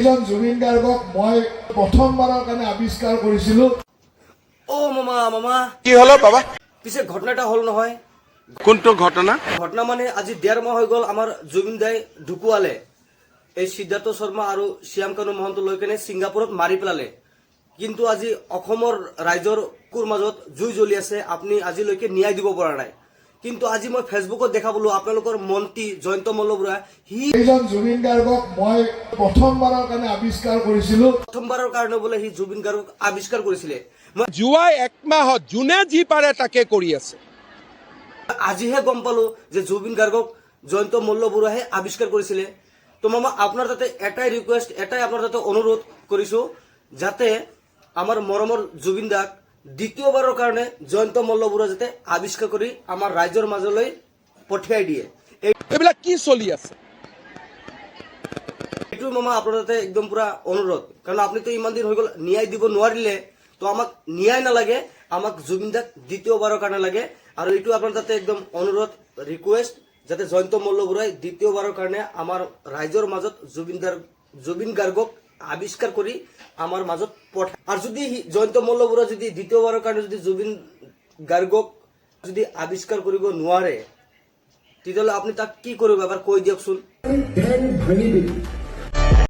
এইজন জুবিন গাৰ্গক মই প্ৰথমবাৰৰ কাৰণে আৱিষ্কাৰ কৰিছিলো। ও মামা মামা কি হলো বাবা? পিছে ঘটনাটা হল নহয়। কোনটো ঘটনা? ঘটনা মানে আজি 1.5 মাহ হৈ গ'ল আমাৰ জুবিন দাই ঢুকুৱালে। এই সিদ্ধাৰ্থ শৰ্মা আৰু শ্যাম কানু মহন্ত লৈ কেনে ছিংগাপুৰত মাৰি পেলালে। কিন্তু আজি অসমৰ ৰাইজৰ কুৰ মাজত জুই জ্বলি আছে, আপুনি আজিলৈকে ন্যায় দিব পৰা নাই। কিন্তু আজি মই ফেচবুকত দেখা পালো আপোনালোকৰ মন্ত্ৰী জয়ন্ত মল্লবৰা এইজন জুবিন গাৰ্গক মই প্ৰথমবাৰৰ কাৰণে আৱিষ্কাৰ কৰিছিলো। প্ৰথমবাৰৰ কাৰণে বোলে সি জুবিন গাৰ্গক আৱিষ্কাৰ কৰিছিলে। যোৱা এক মাহত যোনে যি পাৰে তাকে কৰি আছে। আজিহে গম পালো যে জুবিন গাৰ্গক জয়ন্ত মল্লবৰাহে আৱিষ্কাৰ কৰিছিলে। তো মামা আপোনাৰ তাতে এটাই ৰিকুৱেষ্ট, এটাই আপোনাৰ তাতে অনুৰোধ কৰিছো যাতে আমাৰ মৰমৰ জুবিন দাক দ্বিতীয়বাৰৰ কাৰণে জয়ন্ত মল্লবৰা যাতে আৱিষ্কাৰ কৰি আমাৰ ৰাইজৰ মাজলৈ পঠিয়াই দিয়ে। এইবিলাক কি চলি আছে? এইটো মামা আপোনাৰ তাতে একদম পুৰা অনুৰোধ, কাৰণ আপুনিতো ইমান দিন হৈ গ'ল ন্যায় দিব নোৱাৰিলে। তো আমাক ন্যায় নালাগে, আমাক জুবিন দাক দ্বিতীয়বাৰৰ কাৰণে লাগে। আৰু এইটো আপোনাৰ তাতে একদম অনুৰোধ, ৰিকুৱেষ্ট যাতে জয়ন্ত মল্লবৰাই দ্বিতীয়বাৰৰ কাৰণে আমাৰ ৰাইজৰ মাজত জুবিন গাৰ্গক আৱিষ্কাৰ কৰি আমাৰ মাজত পঠায়। আৰু যদি জয়ন্ত মল্লবৰা যদি দ্বিতীয়বাৰৰ কাৰণে যদি জুবিন গাৰ্গক যদি আৱিষ্কাৰ কৰিব নোৱাৰে, তেতিয়াহ'লে আপুনি তাক কি কৰিব এবাৰ কৈ দিয়কচোন।